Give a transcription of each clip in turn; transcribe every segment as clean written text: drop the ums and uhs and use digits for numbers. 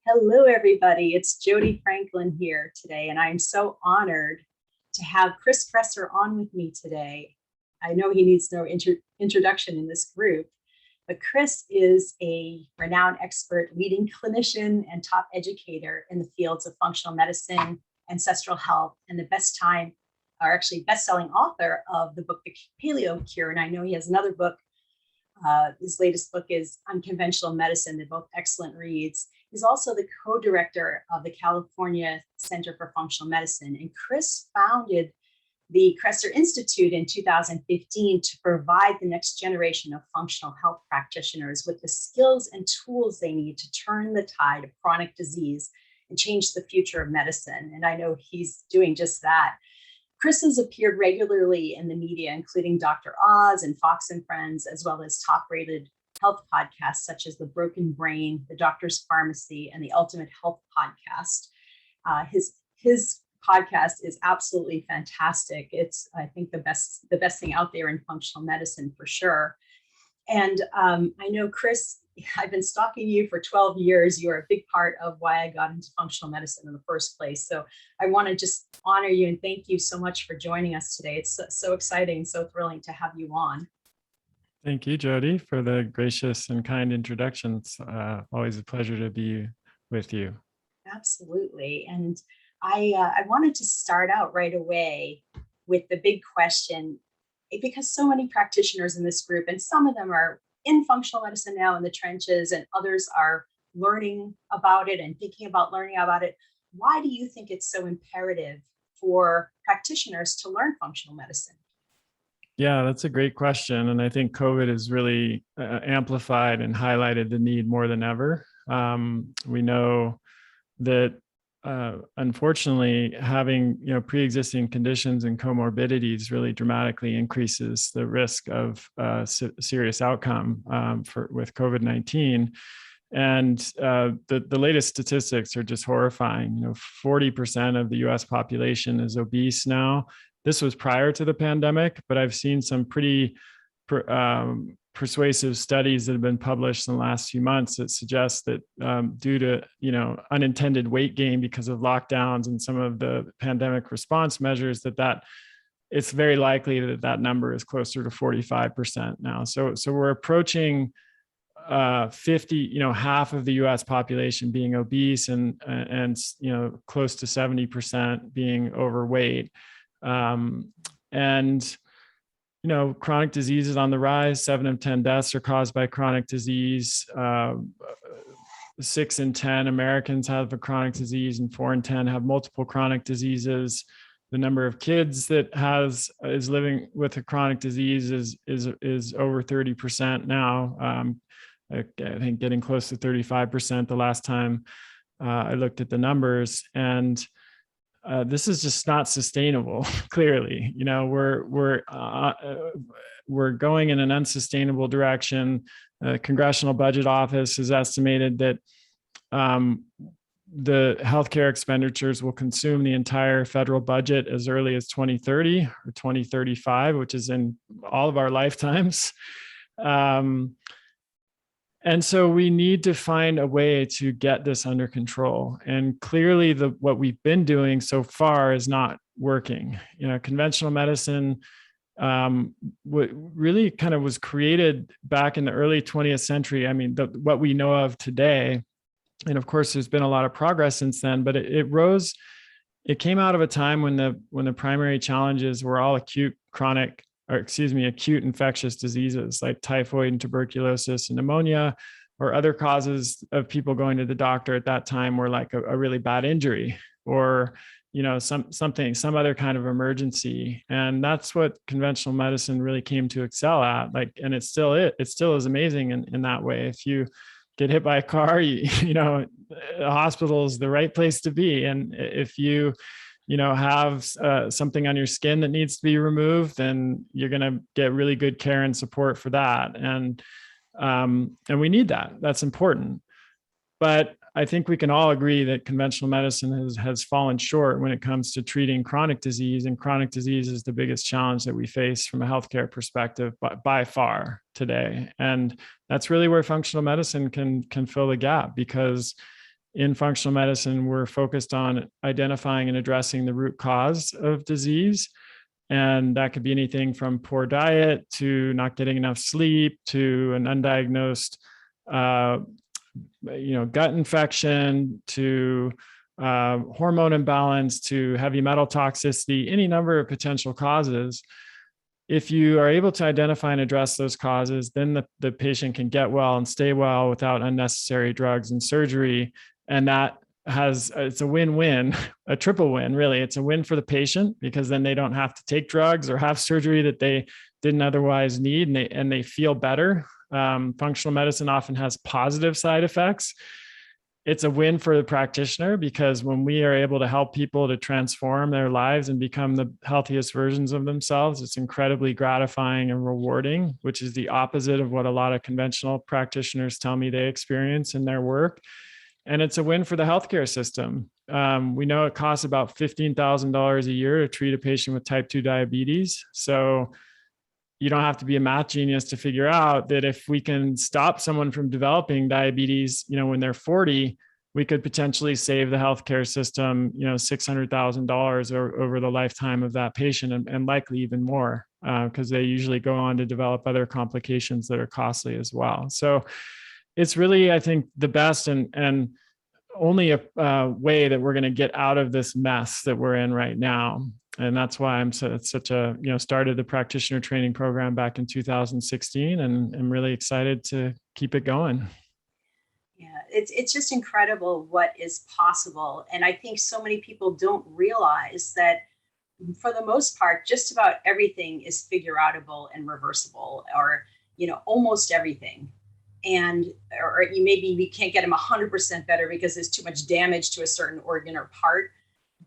Hello, everybody. It's Jodi Franklin here today, and I'm so honored to have Chris Kresser on with me today. I know he needs no introduction in this group, but Chris is a renowned expert, leading clinician, and top educator in the fields of functional medicine, ancestral health, and the best-selling author of the book, The Paleo Cure. And I know he has another book. His latest book is Unconventional Medicine. They're both excellent reads. He's also the co-director of the California Center for Functional Medicine. And Chris founded the Kresser Institute in 2015 to provide the next generation of functional health practitioners with the skills and tools they need to turn the tide of chronic disease and change the future of medicine. And I know he's doing just that. Chris has appeared regularly in the media, including Dr. Oz and Fox and Friends, as well as top-rated health podcasts such as The Broken Brain, The Doctor's Pharmacy, and the Ultimate Health Podcast. His podcast is absolutely fantastic. It's, I think, the best thing out there in functional medicine for sure. And I know, Chris, I've been stalking you for 12 years. You're a big part of why I got into functional medicine in the first place. So I want to just honor you and thank you so much for joining us today. It's so exciting, so thrilling to have you on. Thank you, Jodi, for the gracious and kind introductions. Always a pleasure to be with you. Absolutely. And I wanted to start out right away with the big question, because so many practitioners in this group, and some of them are in functional medicine now in the trenches, and others are learning about it and thinking about learning about it. Why do you think it's so imperative for practitioners to learn functional medicine? Yeah, that's a great question. And I think COVID has really amplified and highlighted the need more than ever. We know that unfortunately, having pre-existing conditions and comorbidities really dramatically increases the risk of serious outcome with COVID-19. And the latest statistics are just horrifying. 40% of the U.S. population is obese now. This was prior to the pandemic, but I've seen some pretty persuasive studies that have been published in the last few months that suggest that due to unintended weight gain because of lockdowns and some of the pandemic response measures, that it's very likely that number is closer to 45% now. So we're approaching 50, half of the U.S. population being obese and close to 70% being overweight. Chronic disease is on the rise. 7 of 10 deaths are caused by chronic disease. 6 in 10 Americans have a chronic disease, and 4 in 10 have multiple chronic diseases. The number of kids that is living with a chronic disease is over 30% now. I think getting close to 35% the last time I looked at the numbers. And this is just not sustainable. Clearly, we're going in an unsustainable direction. The Congressional Budget Office has estimated that the healthcare expenditures will consume the entire federal budget as early as 2030 or 2035, which is in all of our lifetimes. And so we need to find a way to get this under control. And clearly what we've been doing so far is not working. Conventional medicine really kind of was created back in the early 20th century. I mean, what we know of today, and of course there's been a lot of progress since then, but it came out of a time when the primary challenges were all acute infectious diseases like typhoid and tuberculosis and pneumonia, or other causes of people going to the doctor at that time were like a really bad injury or, some other kind of emergency. And that's what conventional medicine really came to excel at. And it still is amazing in that way. If you get hit by a car, a hospital is the right place to be. And if you have something on your skin that needs to be removed, then you're going to get really good care and support for that. And we need that. That's important. But I think we can all agree that conventional medicine has fallen short when it comes to treating chronic disease, and chronic disease is the biggest challenge that we face from a healthcare perspective by far today. And that's really where functional medicine can fill the gap, because in functional medicine, we're focused on identifying and addressing the root cause of disease. And that could be anything from poor diet to not getting enough sleep to an undiagnosed, gut infection to hormone imbalance to heavy metal toxicity, any number of potential causes. If you are able to identify and address those causes, then the patient can get well and stay well without unnecessary drugs and surgery. And it's a win-win, a triple win, really. It's a win for the patient because then they don't have to take drugs or have surgery that they didn't otherwise need, and they feel better. Functional medicine often has positive side effects. It's a win for the practitioner because when we are able to help people to transform their lives and become the healthiest versions of themselves, it's incredibly gratifying and rewarding, which is the opposite of what a lot of conventional practitioners tell me they experience in their work. And it's a win for the healthcare system. We know it costs about $15,000 a year to treat a patient with type 2 diabetes. So you don't have to be a math genius to figure out that if we can stop someone from developing diabetes, when they're 40, we could potentially save the healthcare system, $600,000 over the lifetime of that patient, and likely even more, because they usually go on to develop other complications that are costly as well. So it's really, I think, the best and only a way that we're going to get out of this mess that we're in right now. And that's why started the practitioner training program back in 2016, and I'm really excited to keep it going. Yeah, it's just incredible what is possible. And I think so many people don't realize that for the most part, just about everything is figure-outable and reversible, or, almost everything. And, or maybe we can't get them 100% better because there's too much damage to a certain organ or part.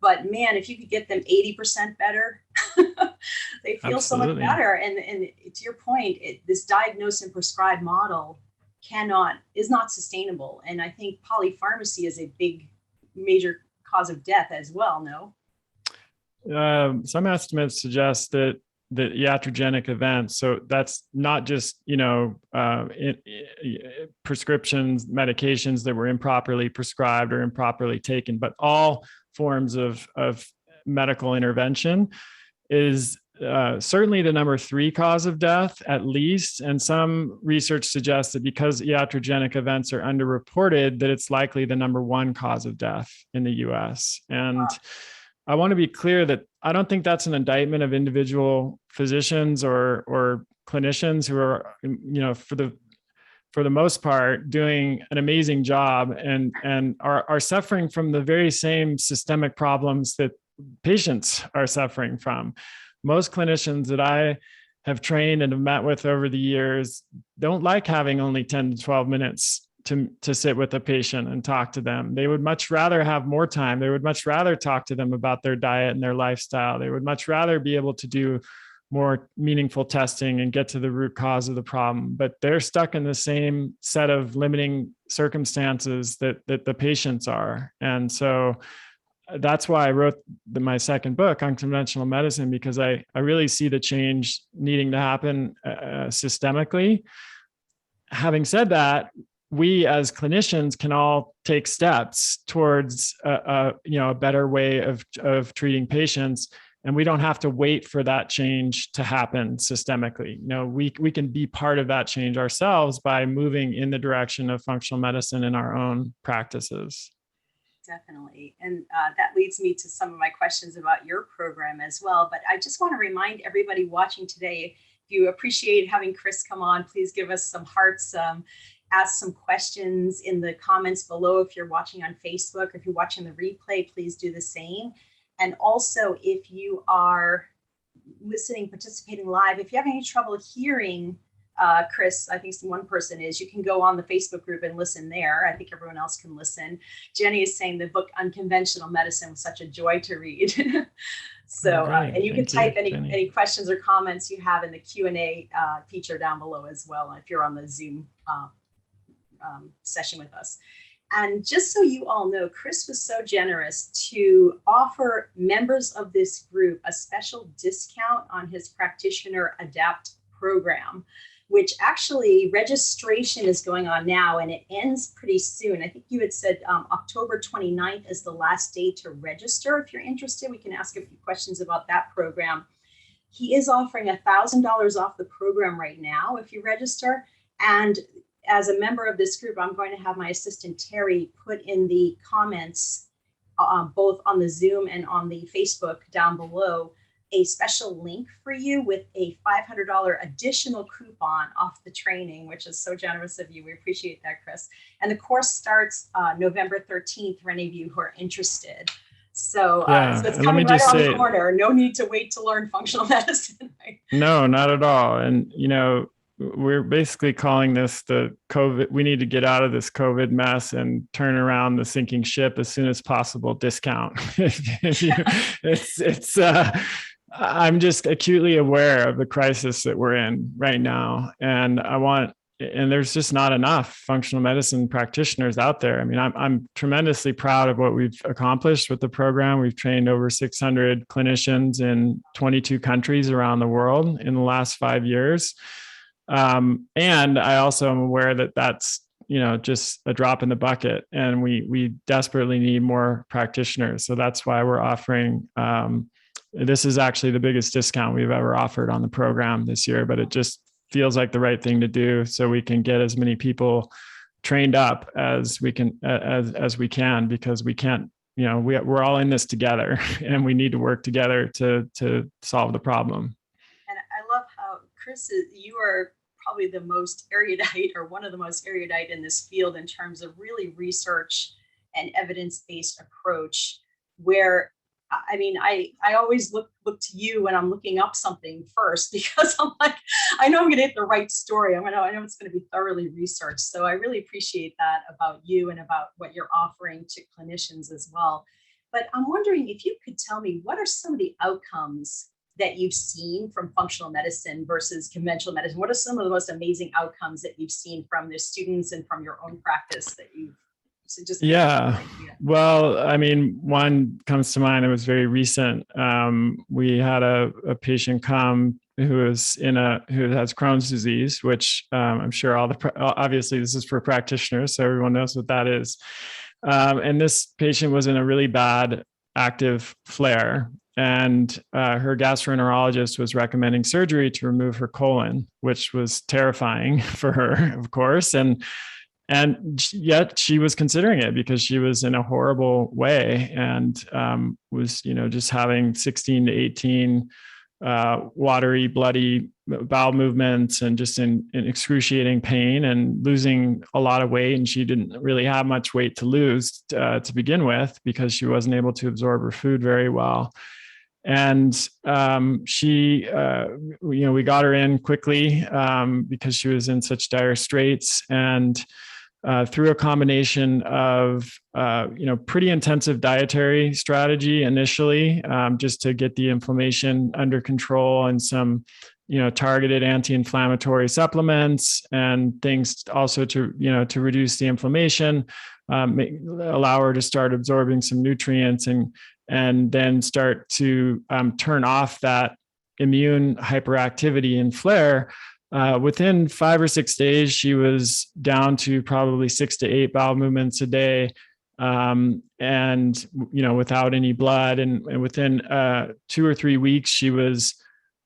But man, if you could get them 80% better, they feel Absolutely. so much better. And to your point, this diagnose and prescribe model is not sustainable. And I think polypharmacy is a big, major cause of death as well, no? Some estimates suggest that the iatrogenic events, so that's not just, prescriptions, medications that were improperly prescribed or improperly taken, but all forms of medical intervention is certainly the number 3 cause of death, at least. And some research suggests that because iatrogenic events are underreported, that it's likely the number 1 cause of death in the US. And I want to be clear that I don't think that's an indictment of individual physicians or clinicians who are, for the most part, doing an amazing job and are suffering from the very same systemic problems that patients are suffering from. Most clinicians that I have trained and have met with over the years don't like having only 10 to 12 minutes to sit with a patient and talk to them. They would much rather have more time. They would much rather talk to them about their diet and their lifestyle. They would much rather be able to do more meaningful testing and get to the root cause of the problem. But they're stuck in the same set of limiting circumstances that the patients are. And so that's why I wrote my second book on conventional medicine, because I really see the change needing to happen systemically. Having said that, we as clinicians can all take steps towards a better way of treating patients, and we don't have to wait for that change to happen systemically. We can be part of that change ourselves by moving in the direction of functional medicine in our own practices. Definitely. And that leads me to some of my questions about your program as well. But I just want to remind everybody watching today, if you appreciate having Chris come on, please give us some hearts. Ask some questions in the comments below. If you're watching on Facebook, if you're watching the replay, please do the same. And also, if you are listening, participating live, if you have any trouble hearing Chris, I think one person is, you can go on the Facebook group and listen there. I think everyone else can listen. Jenny is saying the book Unconventional Medicine was such a joy to read. So, and you can type any questions or comments you have in the Q&A feature down below as well, if you're on the Zoom session with us. And just so you all know, Chris was so generous to offer members of this group a special discount on his practitioner ADAPT program. which actually registration is going on now and it ends pretty soon. I think you had said October 29th is the last day to register. If you're interested, we can ask a few questions about that program. He is offering $1,000 off the program right now if you register. And as a member of this group, I'm going to have my assistant Terry put in the comments, both on the Zoom and on the Facebook down below, a special link for you with a $500 additional coupon off the training, which is so generous of you. We appreciate that, Chris. And the course starts November 13th for any of you who are interested. So, so it's coming right on the corner. No need to wait to learn functional medicine. Right? No, not at all. And, you know, we're basically calling this the COVID. We need to get out of this COVID mess and turn around the sinking ship as soon as possible discount. I'm just acutely aware of the crisis that we're in right now. And there's just not enough functional medicine practitioners out there. I mean, I'm tremendously proud of what we've accomplished with the program. We've trained over 600 clinicians in 22 countries around the world in the last 5 years. And I also am aware that that's, you know, just a drop in the bucket, and we desperately need more practitioners. So that's why we're offering, this is actually the biggest discount we've ever offered on the program this year, but it just feels like the right thing to do so we can get as many people trained up as we can, as we can, because we can't, you know, we're all in this together and we need to work together to solve the problem. And I love how, Chris, you are probably the most erudite, or one of the most erudite in this field in terms of really research and evidence-based approach, where I mean, I always look to you when I'm looking up something first, because I'm like, I know I'm going to hit the right story. I know it's going to be thoroughly researched. So I really appreciate that about you and about what you're offering to clinicians as well. But I'm wondering if you could tell me, what are some of the outcomes that you've seen from functional medicine versus conventional medicine? What are some of the most amazing outcomes that you've seen from the students and from your own practice that you've just? Yeah. Well, I mean, one comes to mind. It was very recent. We had a patient come who has Crohn's disease, which I'm sure obviously this is for practitioners, so everyone knows what that is. And this patient was in a really bad active flare, and her gastroenterologist was recommending surgery to remove her colon, which was terrifying for her, of course. And yet she was considering it because she was in a horrible way and was, you know, just having 16 to 18 watery, bloody bowel movements and just in excruciating pain and losing a lot of weight. And she didn't really have much weight to lose to begin with because she wasn't able to absorb her food very well. And she, you know, we got her in quickly because she was in such dire straits, and through a combination of, you know, pretty intensive dietary strategy initially, just to get the inflammation under control, and some, you know, targeted anti-inflammatory supplements and things also to, you know, to reduce the inflammation, allow her to start absorbing some nutrients, and then start to turn off that immune hyperactivity and flare. Within 5 or 6 days, she was down to probably 6 to 8 bowel movements a day, and, you know, without any blood. And within 2 or 3 weeks, she was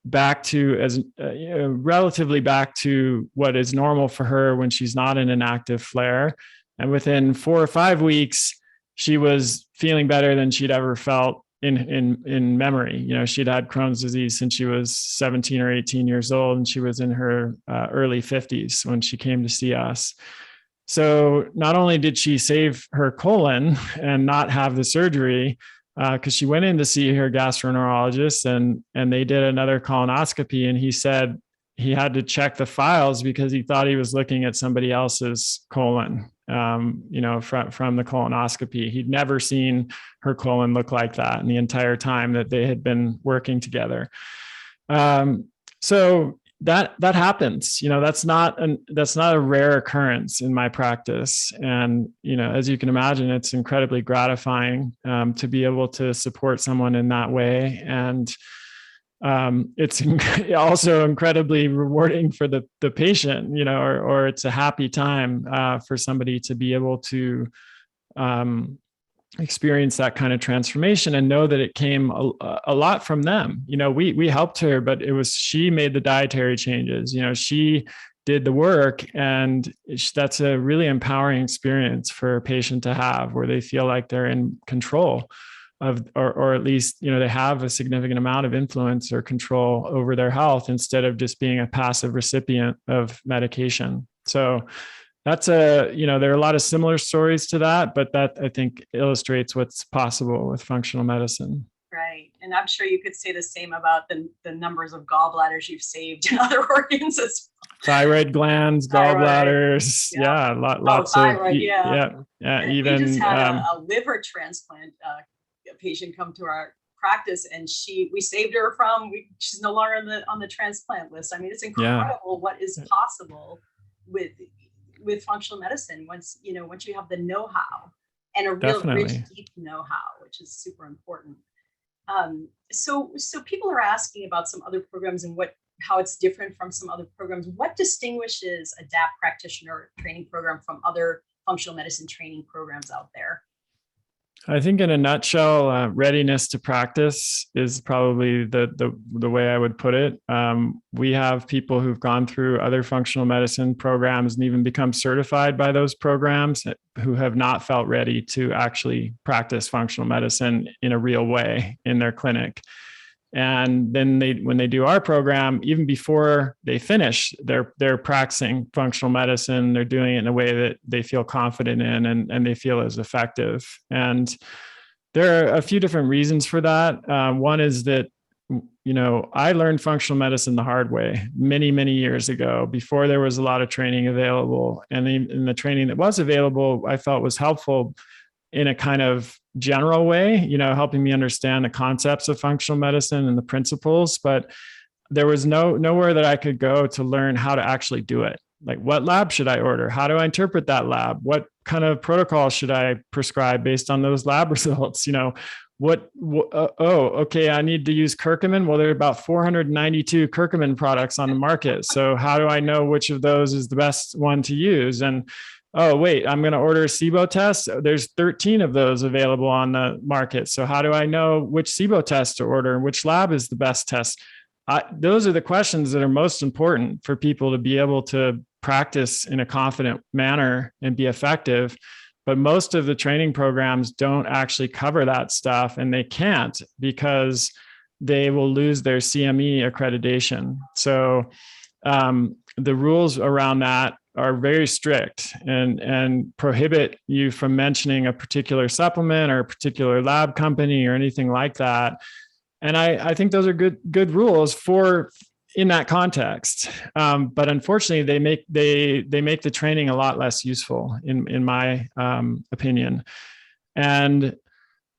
back to you know, relatively back to what is normal for her when she's not in an active flare. And within 4 or 5 weeks, she was feeling better than she'd ever felt in memory. You know, she'd had Crohn's disease since she was 17 or 18 years old, and she was in her early 50s when she came to see us. So not only did she save her colon and not have the surgery, because she went in to see her gastroenterologist, and they did another colonoscopy, and he said he had to check the files because he thought he was looking at somebody else's colon. You know, from the colonoscopy. He'd never seen her colon look like that in the entire time that they had been working together. So that happens. You know, that's not a rare occurrence in my practice. And, you know, as you can imagine, it's incredibly gratifying to be able to support someone in that way. And it's also incredibly rewarding for the patient, or it's a happy time for somebody to be able to experience that kind of transformation and know that it came a lot from them. We helped her, but she made the dietary changes. She did the work, and that's a really empowering experience for a patient to have, where they feel like they're in control of, or at least, they have a significant amount of influence or control over their health, instead of just being a passive recipient of medication. So that's there are a lot of similar stories to that, but that, I think, illustrates what's possible with functional medicine. Right. And I'm sure you could say the same about the numbers of gallbladders you've saved in other organs as well. Thyroid glands, gallbladders. Yeah. Lots thyroid, of, yeah. Even we just had a liver transplant a patient come to our practice, and we saved her she's no longer on the transplant list. I mean, it's incredible what is possible with functional medicine once you have the know-how, and a real rich, deep know-how, which is super important. So people are asking about some other programs and how it's different from some other programs. What distinguishes ADAPT Practitioner Training Program from other functional medicine training programs out there? I think in a nutshell, readiness to practice is probably the way I would put it. We have people who've gone through other functional medicine programs and even become certified by those programs who have not felt ready to actually practice functional medicine in a real way in their clinic. And then when they do our program, even before they finish, they're practicing functional medicine. They're doing it in a way that they feel confident in, and they feel is effective. And there are a few different reasons for that. One is that, I learned functional medicine the hard way many, many years ago, before there was a lot of training available. And in the training that was available, I felt was helpful in a kind of general way, helping me understand the concepts of functional medicine and the principles, but there was nowhere that I could go to learn how to actually do it. Like, what lab should I order? How do I interpret that lab? What kind of protocol should I prescribe based on those lab results? Okay, I need to use curcumin. Well, there are about 492 curcumin products on the market. So how do I know which of those is the best one to use? And oh, wait, I'm going to order a SIBO test. There's 13 of those available on the market. So how do I know which SIBO test to order and which lab is the best test? Those are the questions that are most important for people to be able to practice in a confident manner and be effective. But most of the training programs don't actually cover that stuff, and they can't, because they will lose their CME accreditation. So the rules around that are very strict and prohibit you from mentioning a particular supplement or a particular lab company or anything like that. And I think those are good rules for in that context. But unfortunately, they make the training a lot less useful in my opinion. And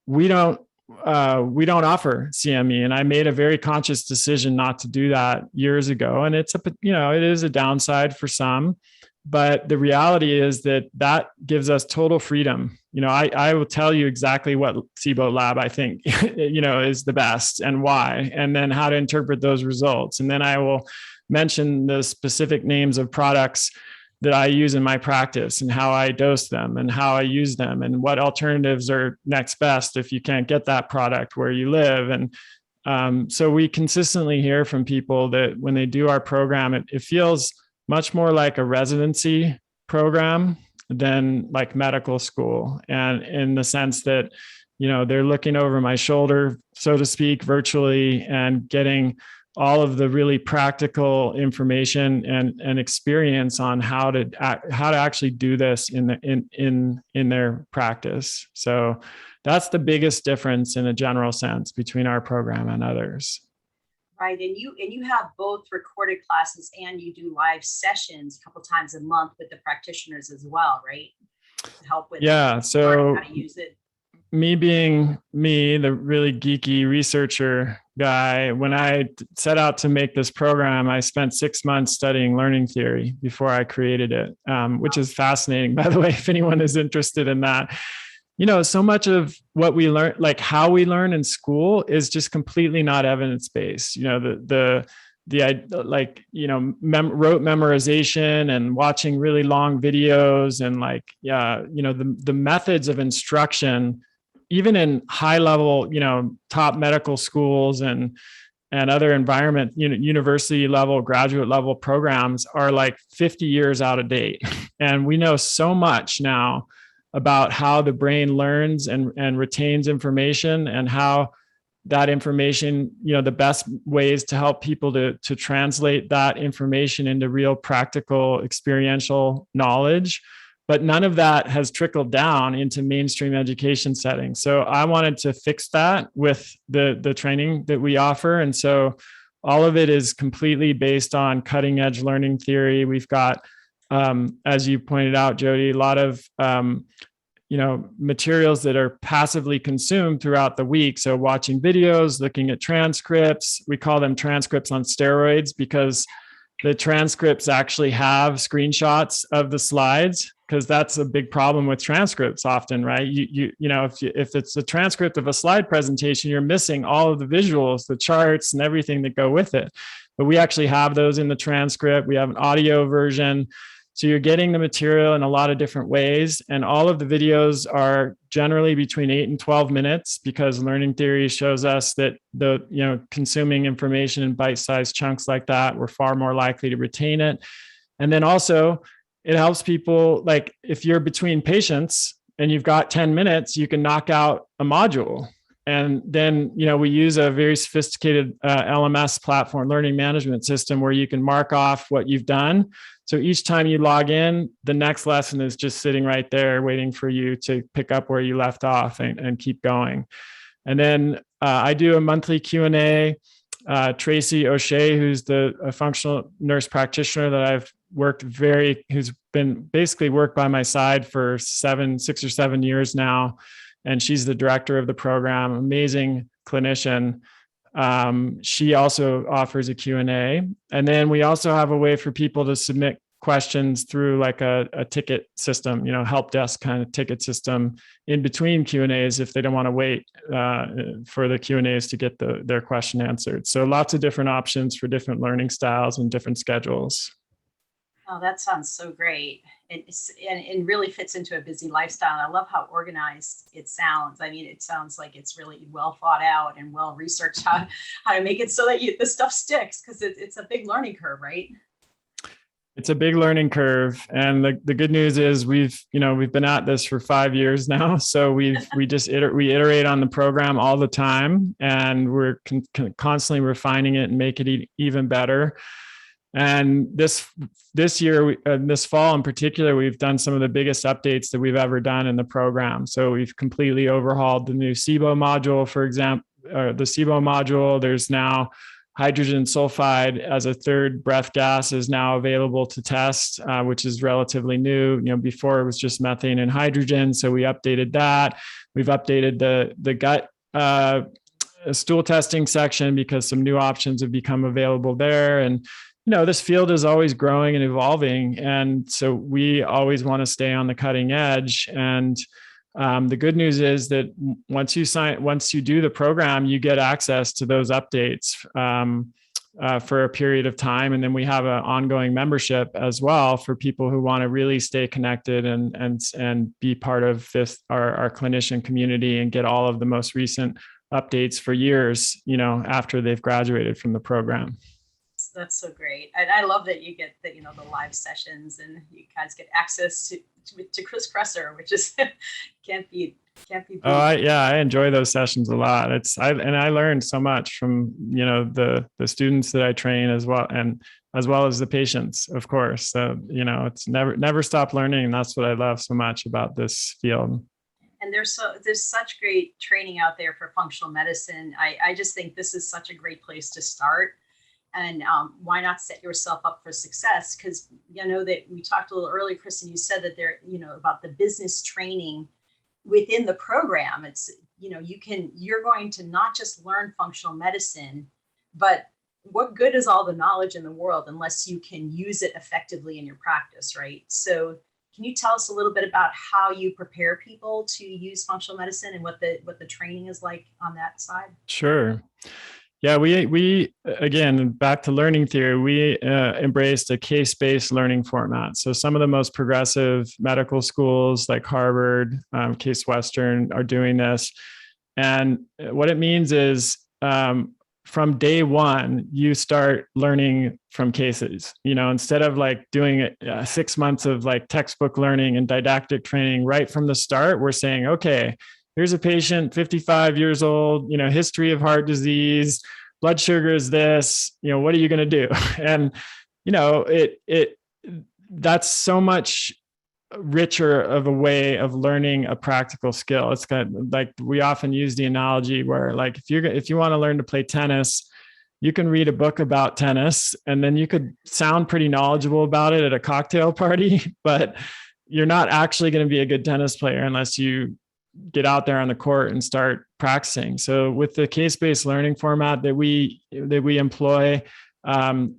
we don't offer CME, and I made a very conscious decision not to do that years ago. And it is a downside for some, but the reality is that gives us total freedom. I will tell you exactly what SIBO lab I think, is the best and why, and then how to interpret those results. And then I will mention the specific names of products that I use in my practice and how I dose them and how I use them and what alternatives are next best if you can't get that product where you live. And so we consistently hear from people that when they do our program, it feels much more like a residency program than like medical school. And in the sense that, they're looking over my shoulder, so to speak, virtually, and getting all of the really practical information and experience on how to actually do this in their practice. So that's the biggest difference in a general sense between our program and others. Right. And you have both recorded classes and you do live sessions a couple times a month with the practitioners as well, right? To help with so how to use it. Me being me, the really geeky researcher guy, when I set out to make this program, I spent 6 months studying learning theory before I created it, which is fascinating, by the way, if anyone is interested in that. So much of what we learn, like how we learn in school, is just completely not evidence-based. Rote memorization and watching really long videos and the methods of instruction, even in high level, top medical schools and other environment, university level, graduate level programs are like 50 years out of date. And we know so much now about how the brain learns and retains information, and how that information, the best ways to help people to translate that information into real practical experiential knowledge. But none of that has trickled down into mainstream education settings. So I wanted to fix that with the training that we offer. And so all of it is completely based on cutting edge learning theory. We've got, as you pointed out, Jodi, a lot of materials that are passively consumed throughout the week. So watching videos, looking at transcripts. We call them transcripts on steroids because the transcripts actually have screenshots of the slides, because that's a big problem with transcripts often, right? If it's a transcript of a slide presentation, you're missing all of the visuals, the charts, and everything that go with it. But we actually have those in the transcript. We have an audio version. So you're getting the material in a lot of different ways. And all of the videos are generally between 8 and 12 minutes, because learning theory shows us that consuming information in bite-sized chunks like that, we're far more likely to retain it. And then also it helps people, like if you're between patients and you've got 10 minutes, you can knock out a module. And then, we use a very sophisticated LMS platform, learning management system, where you can mark off what you've done. So each time you log in, the next lesson is just sitting right there waiting for you to pick up where you left off and keep going. And then I do a monthly Q&A. Tracy O'Shea, who's a functional nurse practitioner that I've who's been basically worked by my side for 6 or 7 years now. And she's the director of the program, amazing clinician. She also offers a Q&A. And then we also have a way for people to submit questions through like a ticket system, help desk kind of ticket system in between Q&As if they don't want to wait for the Q&As to get their question answered. So lots of different options for different learning styles and different schedules. Oh, that sounds so great. It really fits into a busy lifestyle. I love how organized it sounds. I mean, it sounds like it's really well thought out and well researched how to make it so that the stuff sticks, because it's a big learning curve, right? It's a big learning curve. And the good news is we've been at this for 5 years now. So we iterate on the program all the time, and we're constantly refining it and make it even better. And this year, this fall in particular, we've done some of the biggest updates that we've ever done in the program. So we've completely overhauled the new SIBO module, for example, the SIBO module. There's now hydrogen sulfide as a third breath gas is now available to test, which is relatively new. Before it was just methane and hydrogen. So we updated that. We've updated the gut stool testing section because some new options have become available there. And this field is always growing and evolving. And so we always want to stay on the cutting edge. And the good news is that once you do the program, you get access to those updates for a period of time. And then we have an ongoing membership as well for people who want to really stay connected and be part of our clinician community and get all of the most recent updates for years, after they've graduated from the program. That's so great. And I love that you get the live sessions, and you guys get access to Chris Kresser, which is can't be beat. I enjoy those sessions a lot. I learned so much from the students that I train as well as the patients, of course. So it's never stop learning, and that's what I love so much about this field. And there's such great training out there for functional medicine. I just think this is such a great place to start. And why not set yourself up for success? Because that we talked a little earlier, Chris, and you said that there, about the business training within the program. It's you're going to not just learn functional medicine, but what good is all the knowledge in the world unless you can use it effectively in your practice, right? So Can you tell us a little bit about how you prepare people to use functional medicine and what the training is like on that side? Sure. Yeah, we again, back to learning theory, we embraced a case-based learning format. So some of the most progressive medical schools like Harvard, Case Western are doing this. And what it means is from day one, you start learning from cases, instead of like doing 6 months of like textbook learning and didactic training right from the start, we're saying, okay, here's a patient, 55 years old, history of heart disease, blood sugar is this, what are you going to do? And, that's so much richer of a way of learning a practical skill. It's kind of like, we often use the analogy where like, if you want to learn to play tennis, you can read a book about tennis and then you could sound pretty knowledgeable about it at a cocktail party, but you're not actually going to be a good tennis player unless you get out there on the court and start practicing. So with the case-based learning format that we employ,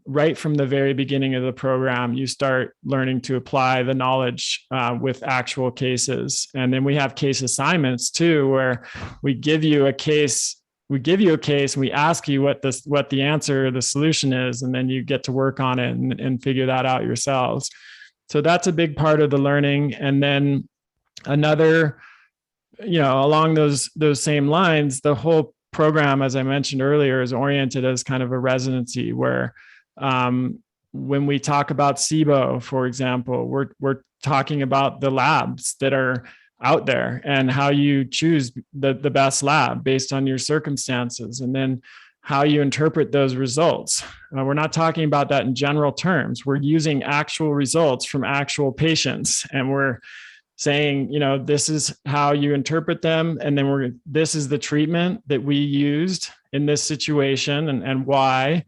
right from the very beginning of the program, you start learning to apply the knowledge with actual cases. And then we have case assignments too, where we give you a case and we ask you what the answer, the solution is, and then you get to work on it and figure that out yourselves. So that's a big part of the learning. And then another, along those same lines, the whole program, as I mentioned earlier, is oriented as kind of a residency where when we talk about SIBO, for example, we're talking about the labs that are out there and how you choose the best lab based on your circumstances, and then how you interpret those results. We're not talking about that in general terms. We're using actual results from actual patients, and we're saying, this is how you interpret them. And then this is the treatment that we used in this situation and why.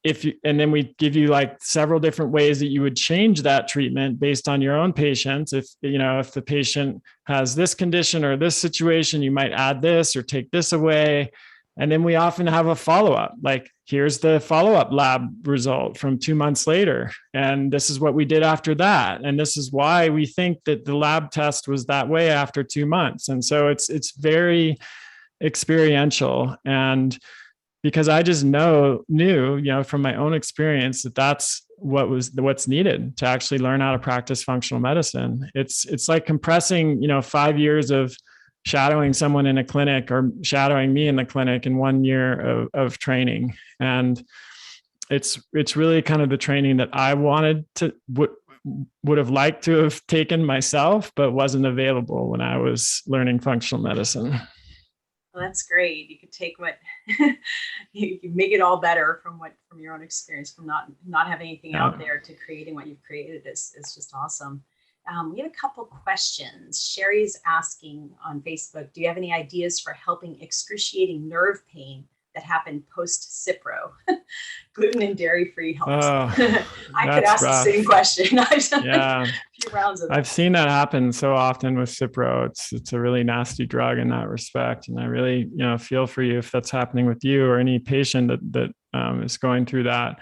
And then we give you like several different ways that you would change that treatment based on your own patients. If the patient has this condition or this situation, you might add this or take this away. And then we often have a follow-up, like here's the follow-up lab result from 2 months later. And this is what we did after that. And this is why we think that the lab test was that way after 2 months. And so it's very experiential. And because I just knew, from my own experience that that's what's needed to actually learn how to practice functional medicine. It's like compressing, 5 years of shadowing someone in a clinic or shadowing me in the clinic in 1 year of training. And it's really kind of the training that I wanted to, would have liked to have taken myself, but wasn't available when I was learning functional medicine. Well, that's great. You could take what you can make it all better from your own experience, from not having anything out there to creating what you've created is just awesome. We have a couple questions. Sherry's asking on Facebook, do you have any ideas for helping excruciating nerve pain that happened post-Cipro? Gluten and dairy-free helps. I could ask the same question. I've done a few rounds of that. I've seen that happen so often with Cipro. It's a really nasty drug in that respect. And I really, feel for you if that's happening with you or any patient that is going through that.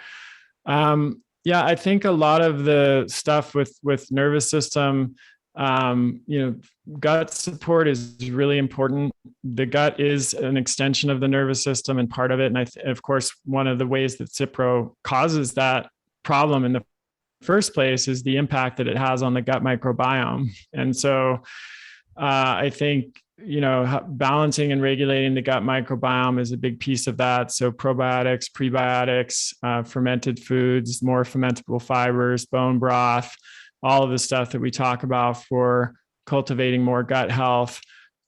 Yeah, I think a lot of the stuff with nervous system, gut support is really important. The gut is an extension of the nervous system and part of it. And of course, one of the ways that Cipro causes that problem in the first place is the impact that it has on the gut microbiome. And so I think, balancing and regulating the gut microbiome is a big piece of that. So probiotics, prebiotics, fermented foods, more fermentable fibers, bone broth, all of the stuff that we talk about for cultivating more gut health.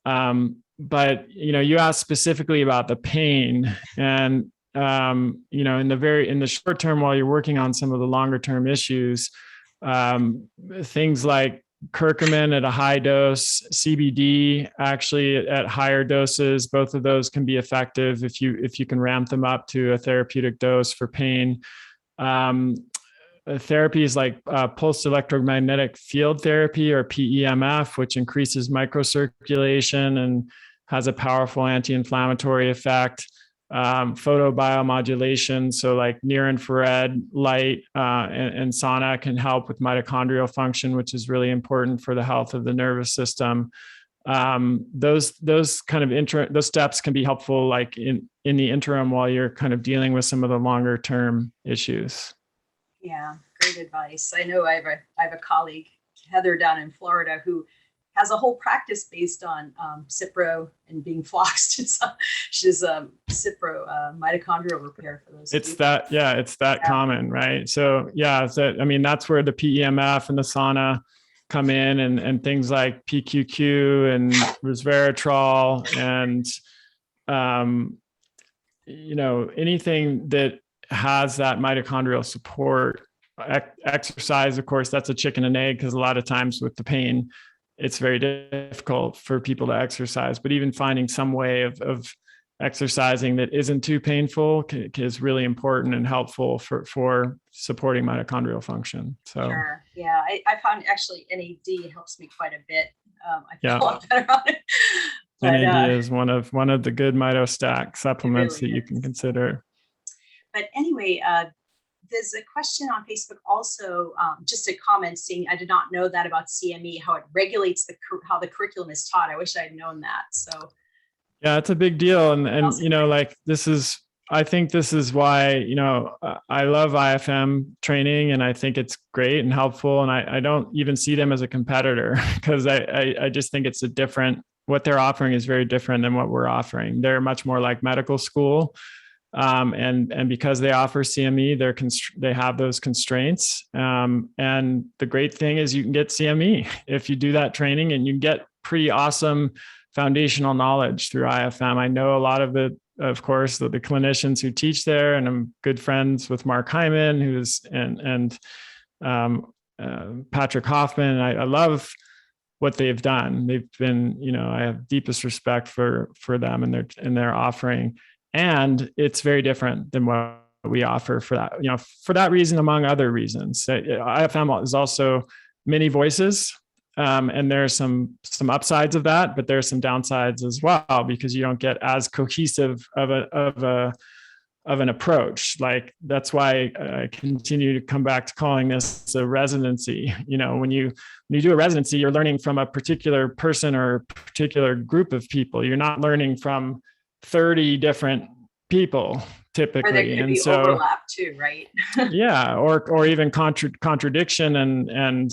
But, you asked specifically about the pain, and, in the short term, while you're working on some of the longer term issues, things like curcumin at a high dose, CBD actually at higher doses, both of those can be effective if you can ramp them up to a therapeutic dose for pain. Therapies like pulsed electromagnetic field therapy, or PEMF, which increases microcirculation and has a powerful anti-inflammatory effect. photobiomodulation. So like near infrared light and sauna can help with mitochondrial function, which is really important for the health of the nervous system. Those kind of those steps can be helpful like in the interim while you're kind of dealing with some of the longer term issues. Yeah, great advice. I know I have a colleague, Heather, down in Florida, who has a whole practice based on Cipro and being floxed. She's Cipro mitochondrial repair for those. It's that common, right? So I mean, that's where the PEMF and the sauna come in, and things like PQQ and resveratrol and anything that has that mitochondrial support. Exercise, of course, that's a chicken and egg, because a lot of times with the pain, it's very difficult for people to exercise. But even finding some way of exercising that isn't too painful is really important and helpful for supporting mitochondrial function. So sure. Yeah, I found actually NAD helps me quite a bit. I feel a lot better on it. But, NAD is one of the good MitoStack supplements really that you can consider. But anyway, there's a question on Facebook also, just a comment saying, I did not know that about CME, how it regulates how the curriculum is taught. I wish I had known that. So yeah, it's a big deal. And like I think this is why, I love IFM training, and I think it's great and helpful. And I don't even see them as a competitor, because I just think it's what they're offering is very different than what we're offering. They're much more like medical school. And because they offer CME, they have those constraints. And the great thing is you can get CME if you do that training, and you get pretty awesome foundational knowledge through IFM. I know a lot of the clinicians who teach there, and I'm good friends with Mark Hyman, and Patrick Hoffman. I love what they've done. They've been, I have deepest respect for them and their offering. And it's very different than what we offer for that, for that reason, among other reasons. IFM is also many voices. And there's some upsides of that, but there's some downsides as well, because you don't get as cohesive of an approach. Like, that's why I continue to come back to calling this a residency. When you do a residency, you're learning from a particular person or a particular group of people. You're not learning from 30 different people typically. Or there could be overlap too, right? Yeah. Or even contradiction and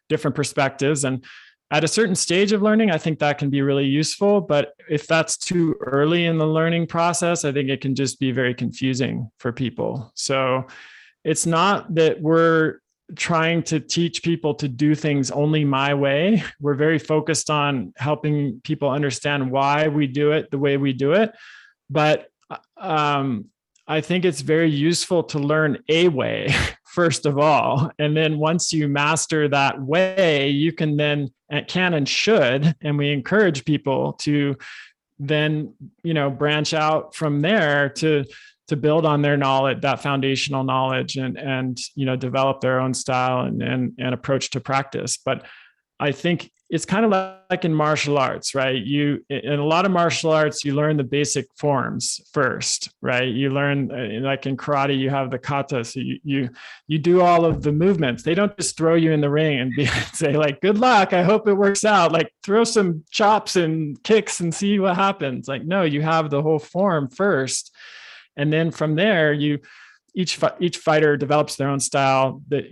different perspectives. And at a certain stage of learning, I think that can be really useful. But if that's too early in the learning process, I think it can just be very confusing for people. So it's not that we're trying to teach people to do things only my way. We're very focused on helping people understand why we do it the way we do it. But I think it's very useful to learn a way, first of all. And then once you master that way, you can then, and should, and we encourage people to then, branch out from there to build on their knowledge, that foundational knowledge, and develop their own style and approach to practice. But I think it's kind of like in martial arts, right? In a lot of martial arts, you learn the basic forms first, right? You learn, like in karate, you have the kata. So you do all of the movements. They don't just throw you in the ring and say like, good luck, I hope it works out. Like, throw some chops and kicks and see what happens. Like, no, you have the whole form first. And then from there, each fighter develops their own style that,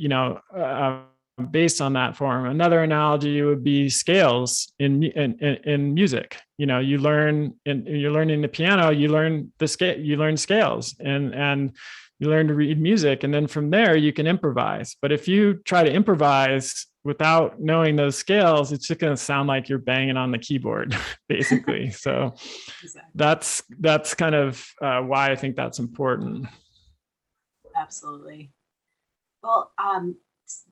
based on that form. Another analogy would be scales in music. You learn, and you're learning the piano, you learn scales, and you learn to read music. And then from there, you can improvise. But if you try to improvise without knowing those scales, it's just going to sound like you're banging on the keyboard, basically. So exactly. That's kind of why I think that's important. Absolutely. Well,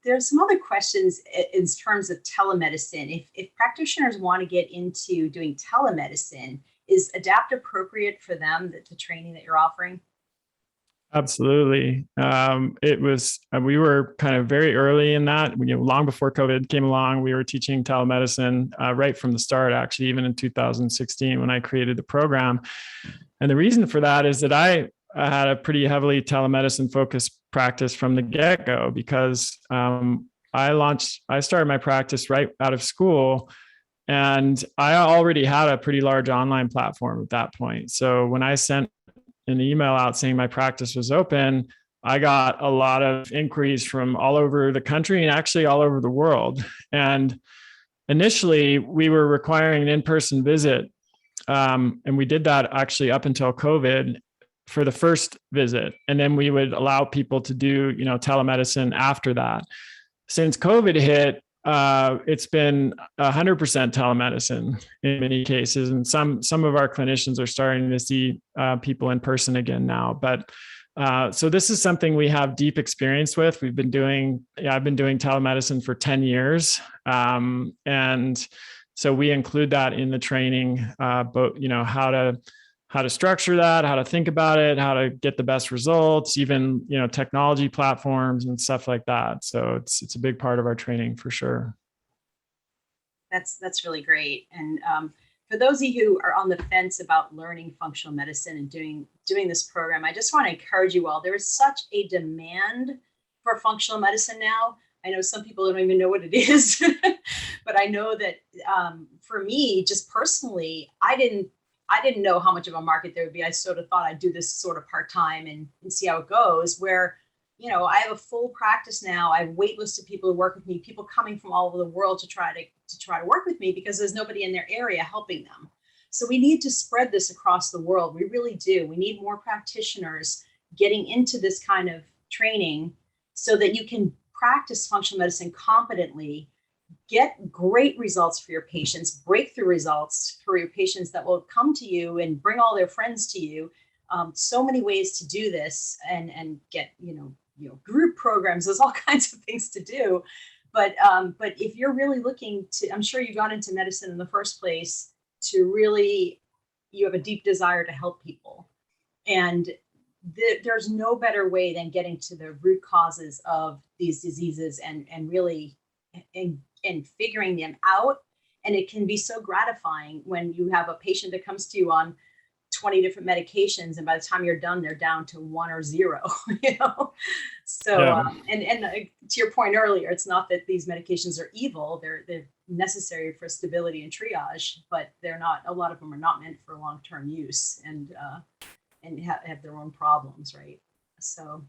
there's some other questions in terms of telemedicine. If practitioners want to get into doing telemedicine, is ADAPT appropriate for them, the training that you're offering? Absolutely. We were kind of very early in that, long before COVID came along. We were teaching telemedicine right from the start, actually, even in 2016 when I created the program. And the reason for that is that I had a pretty heavily telemedicine focused practice from the get-go, because I started my practice right out of school, and I already had a pretty large online platform at that point. So when I sent an email out saying my practice was open, I got a lot of inquiries from all over the country and actually all over the world. And initially, we were requiring an in-person visit. And we did that actually up until COVID for the first visit. And then we would allow people to do, telemedicine after that. Since COVID hit, it's been 100% telemedicine in many cases. And some of our clinicians are starting to see people in person again now. But so this is something we have deep experience with. I've been doing telemedicine for 10 years. And so we include that in the training, but how to structure that, how to think about it, how to get the best results, even, technology platforms and stuff like that. So it's a big part of our training for sure. That's really great. And for those of you who are on the fence about learning functional medicine and doing this program, I just want to encourage you all. There is such a demand for functional medicine now. I know some people don't even know what it is, but I know that for me, just personally, I didn't know how much of a market there would be. I sort of thought I'd do this sort of part-time and see how it goes, where, I have a full practice now. I have waitlisted people who work with me, people coming from all over the world to try to work with me, because there's nobody in their area helping them. So we need to spread this across the world. We really do. We need more practitioners getting into this kind of training so that you can practice functional medicine competently, get great results for your patients, breakthrough results for your patients that will come to you and bring all their friends to you. So many ways to do this, and get, group programs. There's all kinds of things to do. But if you're really looking to, I'm sure you got into medicine in the first place to really, you have a deep desire to help people. And there's no better way than getting to the root causes of these diseases and really and figuring them out. And it can be so gratifying when you have a patient that comes to you on 20 different medications, and by the time you're done, they're down to 1 or 0, So, Yeah. And to your point earlier, it's not that these medications are evil. They're necessary for stability and triage, but they're not, a lot of them are not meant for long-term use, and have their own problems, right? So,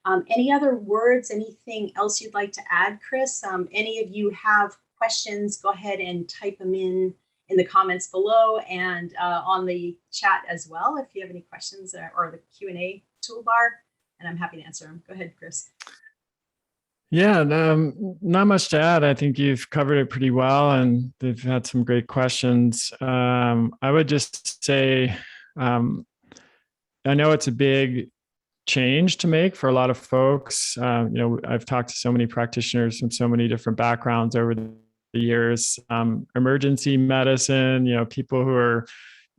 any other words, anything else you'd like to add, Chris? Any of you have questions, go ahead and type them in the comments below, and on the chat as well, if you have any questions, or the Q&A toolbar, and I'm happy to answer them. Go ahead, Chris. Yeah, not much to add. I think you've covered it pretty well, and they've had some great questions. I would just say, I know it's a big change to make for a lot of folks. I've talked to so many practitioners from so many different backgrounds over the years, emergency medicine, people who are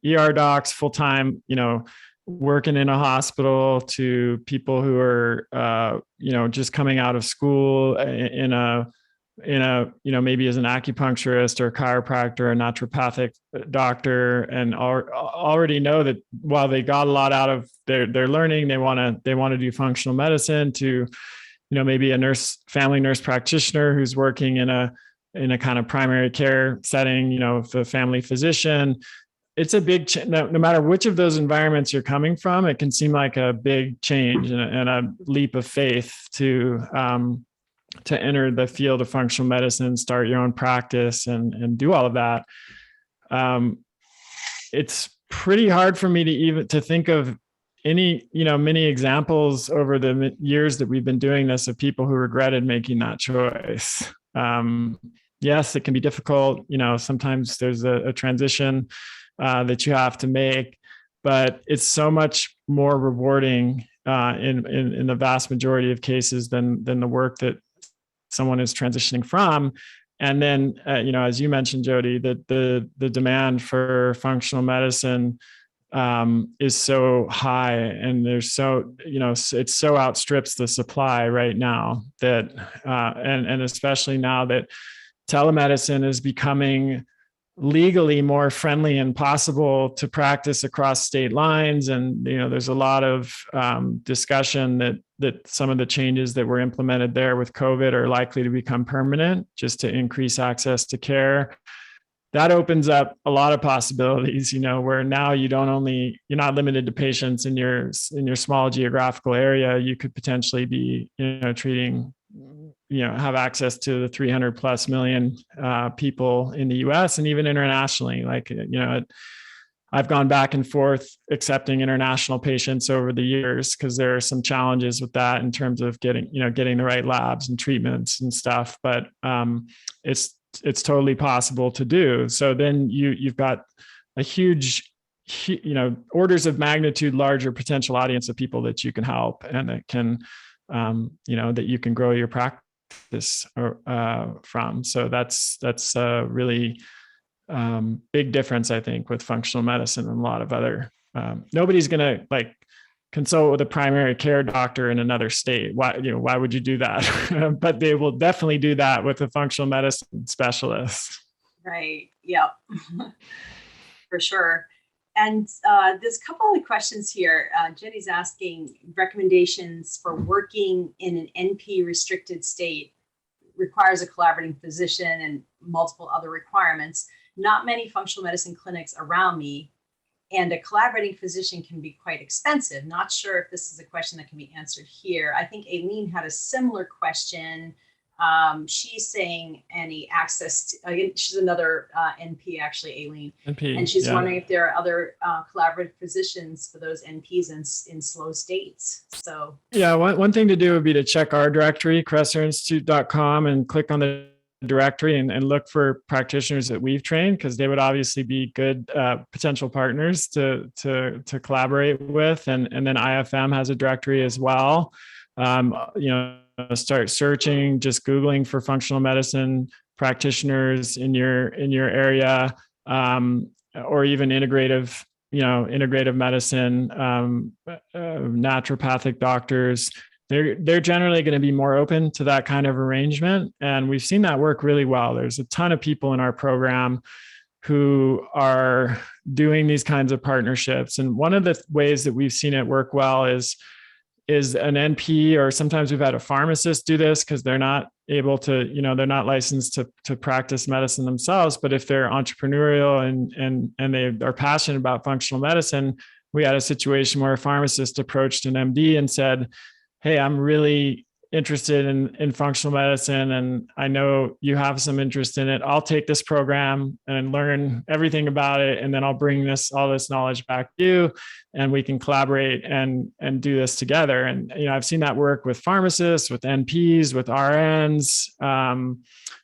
ER docs full-time, working in a hospital, to people who are, just coming out of school in a, maybe as an acupuncturist or a chiropractor or naturopathic doctor, and already know that while they got a lot out of their learning, they want to do functional medicine, to, maybe a family nurse practitioner who's working in a kind of primary care setting, the family physician. It's a big no matter which of those environments you're coming from, it can seem like a big change and a leap of faith to enter the field of functional medicine, start your own practice, and do all of that. It's pretty hard for me to think of many examples over the years that we've been doing this of people who regretted making that choice. Yes, it can be difficult. Sometimes there's a transition that you have to make, but it's so much more rewarding in the vast majority of cases than the work that someone is transitioning from. And then, as you mentioned, Jodi, that the demand for functional medicine is so high, and there's it so outstrips the supply right now that, and especially now that telemedicine is becoming legally more friendly and possible to practice across state lines. And, there's a lot of discussion that some of the changes that were implemented there with COVID are likely to become permanent, just to increase access to care. That opens up a lot of possibilities, where now you're not limited to patients in your small geographical area. You could potentially be, treating, have access to the 300 plus million people in the US and even internationally. Like, I've gone back and forth accepting international patients over the years because there are some challenges with that in terms of getting the right labs and treatments and stuff. But it's totally possible to do. So then you've got a huge, orders of magnitude larger potential audience of people that you can help, and that can, that you can grow your practice from. So that's a really big difference, I think, with functional medicine and a lot of other. Nobody's going to consult with a primary care doctor in another state. Why would you do that? But they will definitely do that with a functional medicine specialist. Right. Yep. For sure. And there's a couple of questions here. Jenny's asking recommendations for working in an NP restricted state requires a collaborating physician and multiple other requirements. Not many functional medicine clinics around me, and a collaborating physician can be quite expensive. Not sure if this is a question that can be answered here. I think Aileen had a similar question. She's saying any access to, she's another NP actually, Aileen. NP, and she's wondering if there are other collaborative physicians for those NPs in slow states. So yeah, one thing to do would be to check our directory, kresserinstitute.com, and click on the directory and look for practitioners that we've trained, because they would obviously be good potential partners to collaborate with. And then IFM has a directory as well. Start searching, just Googling for functional medicine practitioners in your area, or even integrative medicine, naturopathic doctors. They're generally going to be more open to that kind of arrangement. And we've seen that work really well. There's a ton of people in our program who are doing these kinds of partnerships. And one of the ways that we've seen it work well is an NP, or sometimes we've had a pharmacist do this because they're not able to, they're not licensed to practice medicine themselves. But if they're entrepreneurial and they are passionate about functional medicine, we had a situation where a pharmacist approached an MD and said, "Hey, I'm really interested in functional medicine, and I know you have some interest in it. I'll take this program and learn everything about it, and then I'll bring all this knowledge back to you, and we can collaborate and do this together." And I've seen that work with pharmacists, with NPs, with RNs,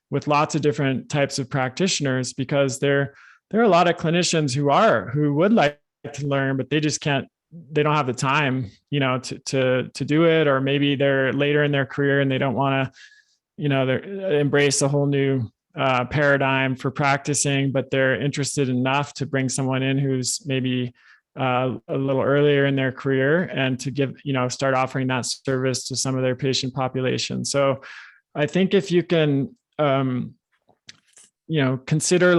with lots of different types of practitioners, because there are a lot of clinicians who would like to learn, but they just can't. They don't have the time, to do it, or maybe they're later in their career and they don't want to, embrace a whole new paradigm for practicing, but they're interested enough to bring someone in who's maybe a little earlier in their career, and to give, start offering that service to some of their patient population. So I think if you can, consider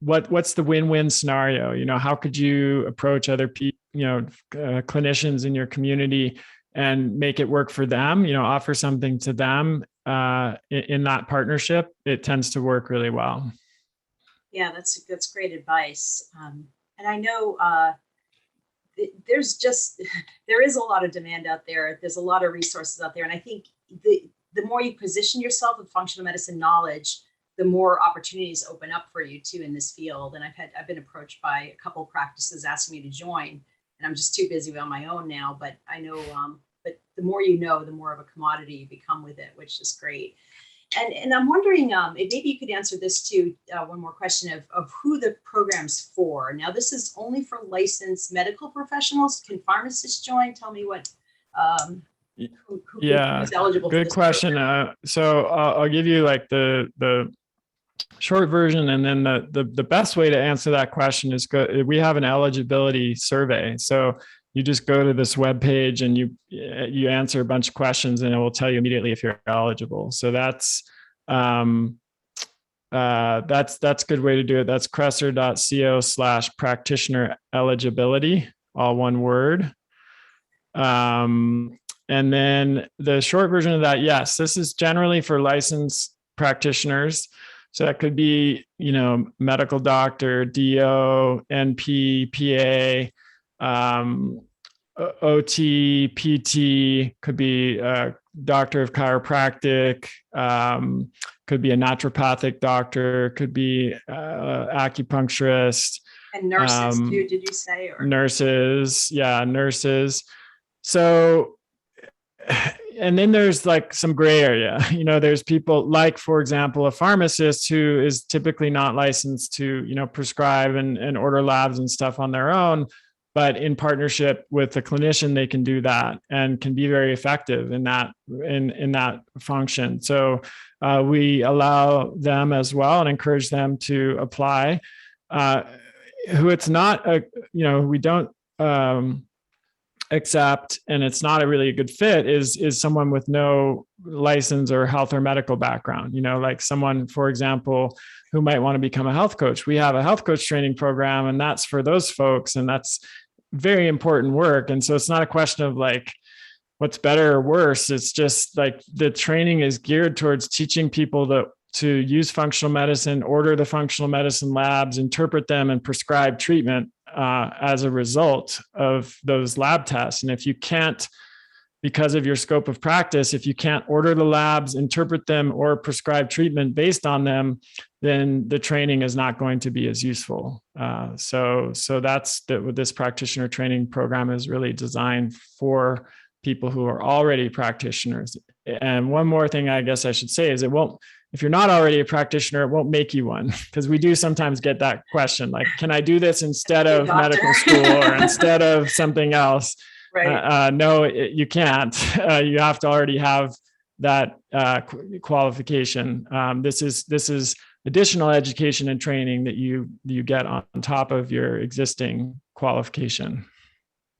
what's the win-win scenario, how could you approach other people, clinicians in your community and make it work for them, offer something to them in that partnership. It tends to work really well. Yeah, that's great advice. And I know there is a lot of demand out there. There's a lot of resources out there. And I think the more you position yourself with functional medicine knowledge, the more opportunities open up for you too in this field. And I've been approached by a couple of practices asking me to join, and I'm just too busy on my own now. But I know, but the more you know, the more of a commodity you become with it, which is great. And I'm wondering, maybe you could answer this too. One more question of who the program's for. Now, this is only for licensed medical professionals. Can pharmacists join? Tell me what. Who's eligible? Good question. So I'll give you the short version, and then the best way to answer that question is we have an eligibility survey. So you just go to this webpage and you answer a bunch of questions, and it will tell you immediately if you're eligible. So that's that's a good way to do it. That's kresser.co/practitioner eligibility, all one word. And then the short version of that, yes, this is generally for licensed practitioners. So that could be, medical doctor, DO, NP, PA, OT, PT, could be a doctor of chiropractic, could be a naturopathic doctor, could be acupuncturist. And nurses too, did you say? Or? Nurses, yeah, nurses. So, and then there's like some gray area, there's people like, for example, a pharmacist who is typically not licensed to, prescribe and order labs and stuff on their own, but in partnership with a clinician, they can do that and can be very effective in that function. So we allow them as well and encourage them to apply. Who it's not, we don't accept, and it's not a really good fit, is someone with no license or health or medical background, like someone, for example, who might want to become a health coach. We have a health coach training program, and that's for those folks, and that's very important work. And so it's not a question of like what's better or worse. It's just like the training is geared towards teaching people to use functional medicine, order the functional medicine labs, interpret them, and prescribe treatment as a result of those lab tests. And if you can't, because of your scope of practice, if you can't order the labs, interpret them, or prescribe treatment based on them, then the training is not going to be as useful. So that's what this practitioner training program is really designed for, people who are already practitioners. And one more thing I guess I should say is if you're not already a practitioner, it won't make you one, because we do sometimes get that question, like, can I do this instead of medical school or instead of something else? Right. No, you can't. You have to already have that qualification. This is additional education and training that you get on top of your existing qualification.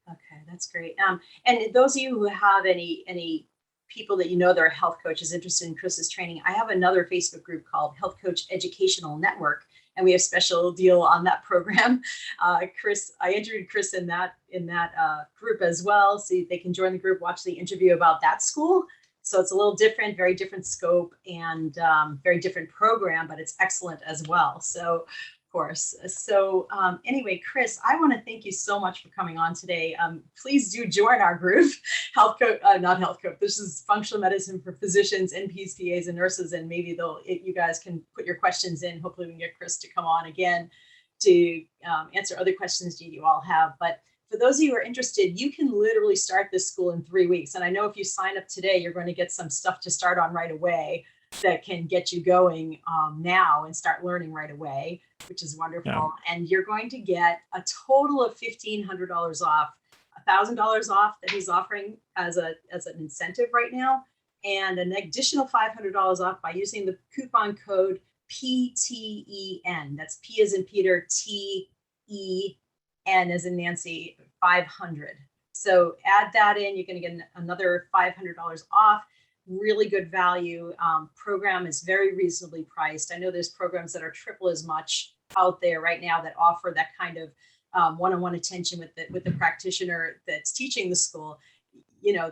Okay, that's great. And those of you who have any people that that are health coaches interested in Chris's training, I have another Facebook group called Health Coach Educational Network, and we have a special deal on that program. Chris, I interviewed Chris in that group as well, so they can join the group, watch the interview about that school. So it's a little different, very different scope, and very different program, but it's excellent as well. So, of course. So anyway, Chris, I want to thank you so much for coming on today. Please do join our group, not health coach. This is functional medicine for physicians, NPs, PAs, and nurses, and maybe you guys can put your questions in. Hopefully we can get Chris to come on again to answer other questions that you all have. But for those of you who are interested, you can literally start this school in 3 weeks. And I know if you sign up today, you're going to get some stuff to start on right away that can get you going now and start learning right away, which is wonderful. Yeah. And you're going to get a total of $1,500 off, $1,000 off that he's offering as an incentive right now, and an additional $500 off by using the coupon code PTEN. That's P as in Peter, T-E-N as in Nancy, 500. So add that in, you're going to get another $500 off. Really good value. Program is very reasonably priced. I know there's programs that are triple as much out there right now that offer that kind of one-on-one attention with the practitioner that's teaching the school.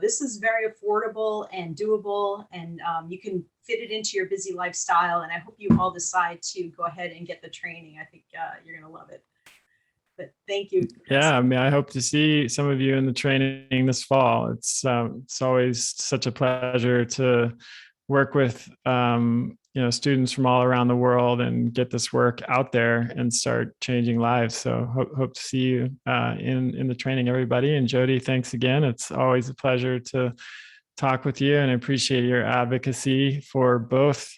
This is very affordable and doable, and you can fit it into your busy lifestyle. And I hope you all decide to go ahead and get the training. I think you're going to love it. But thank you. Yeah, I hope to see some of you in the training this fall. It's always such a pleasure to work with students from all around the world and get this work out there and start changing lives. So hope to see you in the training, everybody. And Jodi, thanks again. It's always a pleasure to talk with you, and I appreciate your advocacy for both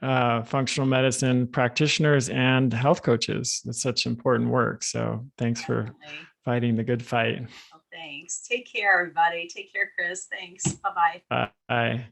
functional medicine practitioners and health coaches. It's such important work. So thanks for fighting the good fight. Oh, thanks. Take care, everybody. Take care, Chris. Thanks. Bye-bye. Bye.